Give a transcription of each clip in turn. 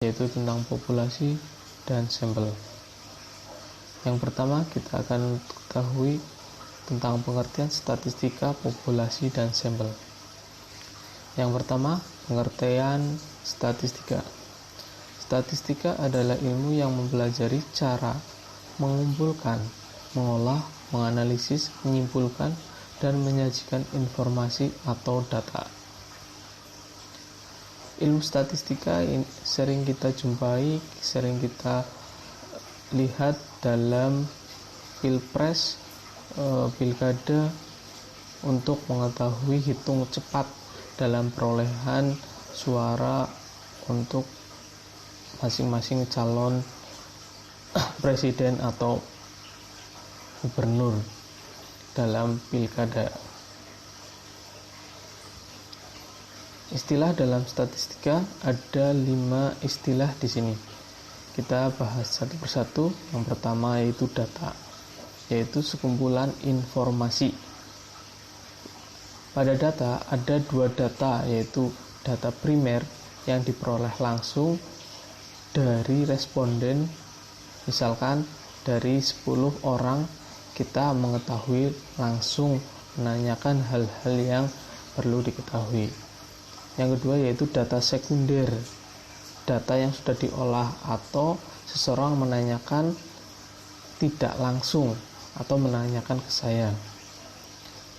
yaitu tentang populasi dan sampel. Yang pertama, kita akan ketahui tentang pengertian statistika, populasi, dan sampel. Yang pertama, pengertian statistika. Statistika adalah ilmu yang mempelajari cara mengumpulkan, mengolah, menganalisis, menyimpulkan, dan menyajikan informasi atau data. Ilmu statistika ini sering kita jumpai, sering kita lihat dalam pilpres, pilkada, untuk mengetahui hitung cepat dalam perolehan suara untuk masing-masing calon presiden atau gubernur dalam pilkada. Istilah dalam statistika ada 5 istilah di sini. Kita bahas satu persatu. Yang pertama yaitu data, yaitu sekumpulan informasi. Pada data ada 2 data, yaitu data primer yang diperoleh langsung dari responden. Misalkan dari 10 orang kita mengetahui langsung, menanyakan hal-hal yang perlu diketahui. Yang kedua yaitu data sekunder, data yang sudah diolah atau seseorang menanyakan tidak langsung atau menanyakan ke saya.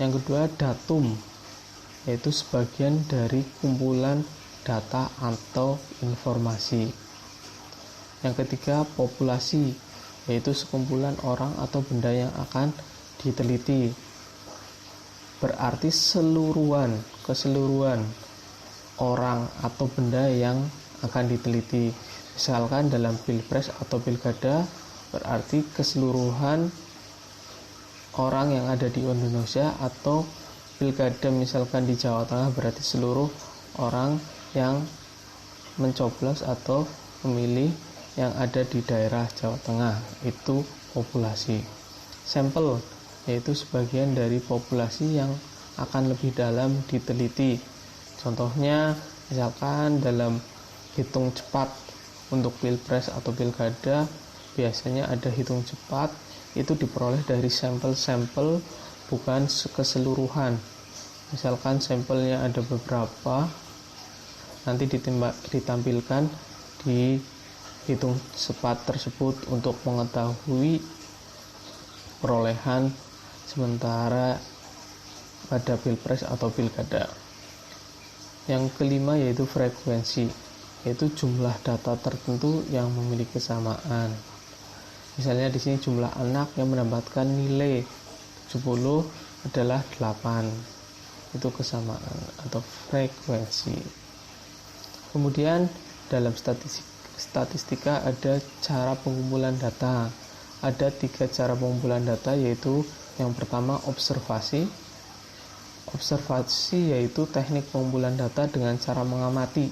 Yang kedua datum, yaitu sebagian dari kumpulan data atau informasi. Yang ketiga populasi, yaitu sekumpulan orang atau benda yang akan diteliti. Berarti keseluruhan orang atau benda yang akan diteliti. Misalkan dalam pilpres atau pilkada, berarti keseluruhan orang yang ada di Indonesia, atau pilkada misalkan di Jawa Tengah, berarti seluruh orang yang mencoblos atau pemilih yang ada di daerah Jawa Tengah, itu populasi. Sampel, yaitu sebagian dari populasi yang akan lebih dalam diteliti. Contohnya, misalkan dalam hitung cepat untuk pilpres atau pilkada, biasanya ada hitung cepat, itu diperoleh dari sampel-sampel, bukan keseluruhan. Misalkan sampelnya ada beberapa, nanti ditampilkan di hitung cepat tersebut untuk mengetahui perolehan sementara pada pilpres atau pilkada. Yang kelima yaitu frekuensi, yaitu jumlah data tertentu yang memiliki kesamaan. Misalnya di sini jumlah anak yang mendapatkan nilai 70 adalah 8. Itu kesamaan atau frekuensi. Kemudian dalam statistika ada cara pengumpulan data. Ada 3 cara pengumpulan data, yaitu yang pertama observasi. Observasi yaitu teknik pengumpulan data dengan cara mengamati.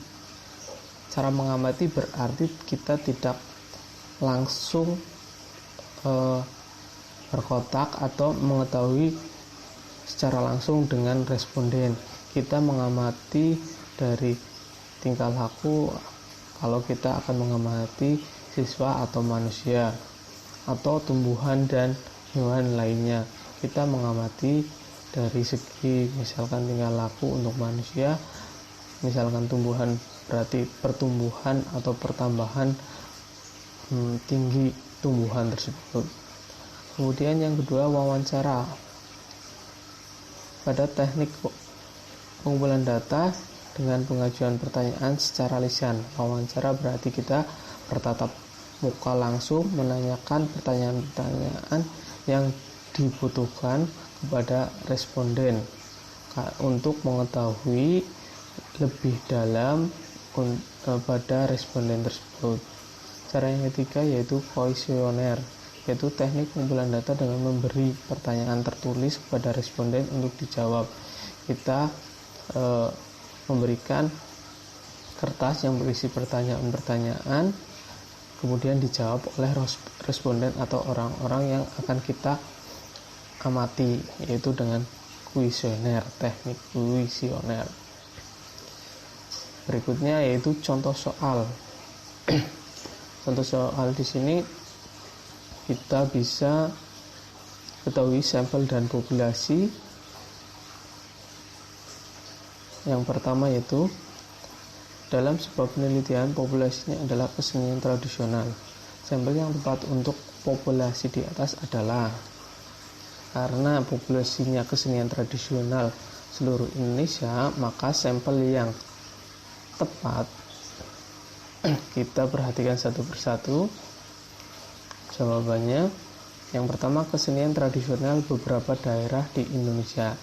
Cara mengamati berarti kita tidak langsung berkontak atau mengetahui secara langsung dengan responden. Kita mengamati dari tingkah laku, kalau kita akan mengamati siswa atau manusia atau tumbuhan dan hewan lainnya. Kita mengamati dari segi misalkan tingkah laku untuk manusia, misalkan tumbuhan berarti pertumbuhan atau pertambahan tinggi tumbuhan tersebut. Kemudian yang kedua wawancara. Pada teknik pengumpulan data dengan pengajuan pertanyaan secara lisan. Wawancara berarti kita bertatap muka langsung menanyakan pertanyaan-pertanyaan yang dibutuhkan kepada responden untuk mengetahui lebih dalam pada responden tersebut. Cara yang ketiga yaitu kuesioner, yaitu teknik pengumpulan data dengan memberi pertanyaan tertulis kepada responden untuk dijawab. Kita memberikan kertas yang berisi pertanyaan-pertanyaan, kemudian dijawab oleh responden atau orang-orang yang akan kita amati, yaitu dengan kuesioner, teknik kuesioner. Berikutnya yaitu contoh soal. Contoh soal di sini kita bisa ketahui sampel dan populasi. Yang pertama yaitu dalam sebuah penelitian populasinya adalah kesenian tradisional. Sampel yang tepat untuk populasi di atas adalah, karena populasinya kesenian tradisional seluruh Indonesia, maka sampel yang tepat kita perhatikan satu persatu. Jawabannya yang pertama, kesenian tradisional beberapa daerah di Indonesia.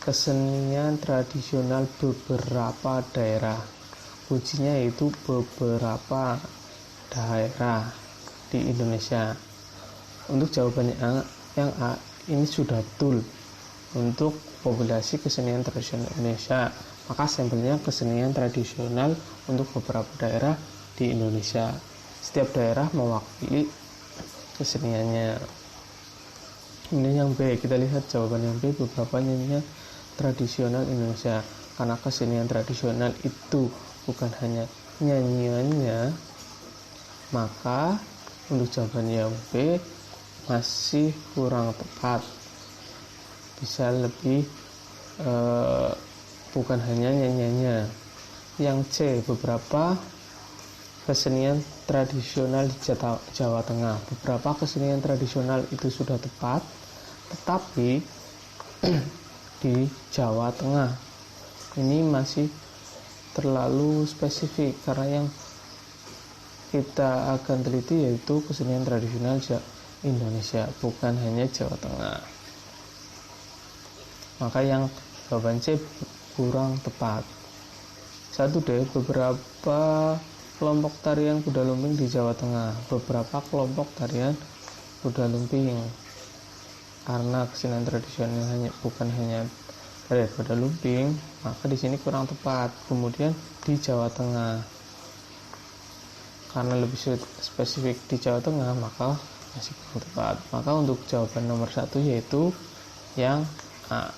Kesenian tradisional beberapa daerah, kuncinya yaitu beberapa daerah di Indonesia. Untuk jawabannya yang A ini sudah betul. Untuk populasi kesenian tradisional Indonesia, maka sampelnya kesenian tradisional untuk beberapa daerah di Indonesia. Setiap daerah mewakili keseniannya. Ini yang B, kita lihat jawaban yang B, beberapa nyanyian tradisional Indonesia. Karena kesenian tradisional itu bukan hanya nyanyiannya, maka untuk jawaban yang B masih kurang tepat. Bisa lebih bukan hanya nyanyiannya. Yang C, beberapa kesenian tradisional di Jawa Tengah. Beberapa kesenian tradisional itu sudah tepat, tetapi di Jawa Tengah ini masih terlalu spesifik, karena yang kita akan teliti yaitu kesenian tradisional Indonesia, bukan hanya Jawa Tengah. Maka yang jawaban C kurang tepat. 1D, beberapa kelompok tarian kuda lumping di Jawa Tengah. Beberapa kelompok tarian kuda lumping, karena kesenian tradisional bukan hanya tarian kuda lumping, maka di sini kurang tepat. Kemudian di Jawa Tengah, karena lebih spesifik di Jawa Tengah, maka masih kurang tepat. Maka untuk jawaban nomor 1 yaitu yang A.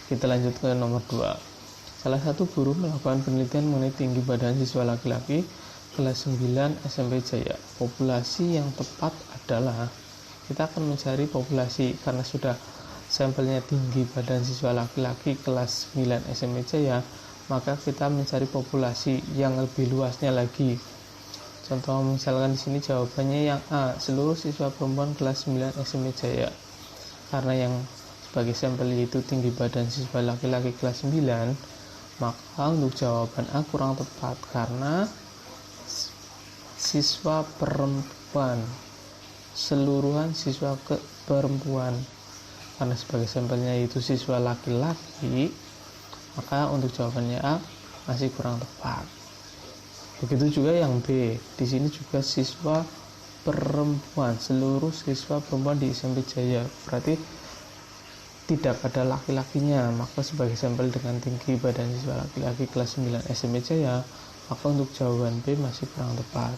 Kita lanjut ke nomor 2. Salah satu guru melakukan penelitian mengenai tinggi badan siswa laki-laki kelas 9 SMP Jaya. Populasi yang tepat adalah, kita akan mencari populasi karena sudah sampelnya tinggi badan siswa laki-laki kelas 9 SMP Jaya, maka kita mencari populasi yang lebih luasnya lagi. Contoh misalkan di sini jawabannya yang A, seluruh siswa perempuan kelas 9 SMP Jaya. Karena yang sebagai sampel yaitu tinggi badan siswa laki-laki kelas 9, maka untuk jawaban A kurang tepat, karena siswa perempuan, seluruhan siswa perempuan, karena sebagai sampelnya yaitu siswa laki-laki, maka untuk jawabannya A masih kurang tepat. Begitu juga yang B, di sini juga siswa perempuan, seluruh siswa perempuan di SMP Jaya, berarti tidak ada laki-lakinya, maka sebagai sampel dengan tinggi badan siswa laki-laki kelas 9 SMP Jaya, maka untuk jawaban B masih kurang tepat.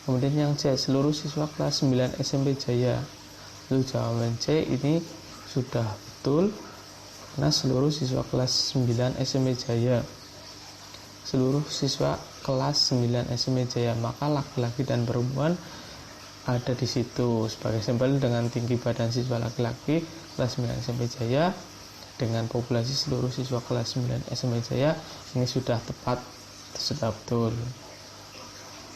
Kemudian yang C, seluruh siswa kelas 9 SMP Jaya. Untuk jawaban C ini sudah betul, karena seluruh siswa kelas 9 SMP Jaya. Seluruh siswa kelas 9 SMP Jaya, maka laki-laki dan perempuan ada di situ sebagai sampel dengan tinggi badan siswa laki-laki kelas 9 SMP Jaya dengan populasi seluruh siswa kelas 9 SMP Jaya. Ini sudah tepat, sudah betul.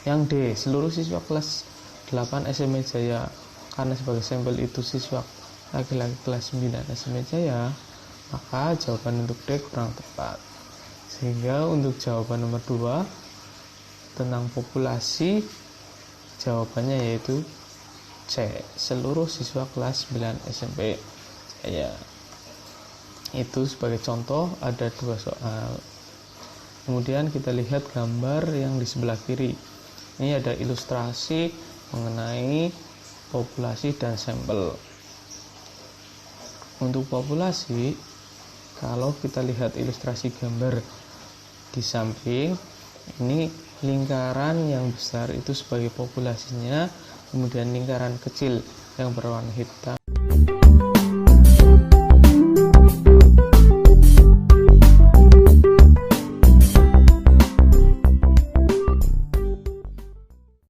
Yang D, seluruh siswa kelas 8 SMP Jaya, karena sebagai sampel itu siswa laki-laki kelas 9 SMP Jaya, maka jawaban untuk D kurang tepat. Sehingga untuk jawaban nomor 2 tentang populasi, jawabannya yaitu C, seluruh siswa kelas 9 SMP Jaya. Itu sebagai contoh, ada 2 soal. Kemudian kita lihat gambar yang di sebelah kiri. Ini ada ilustrasi mengenai populasi dan sampel. Untuk populasi, kalau kita lihat ilustrasi gambar di samping, ini lingkaran yang besar itu sebagai populasinya, kemudian lingkaran kecil yang berwarna hitam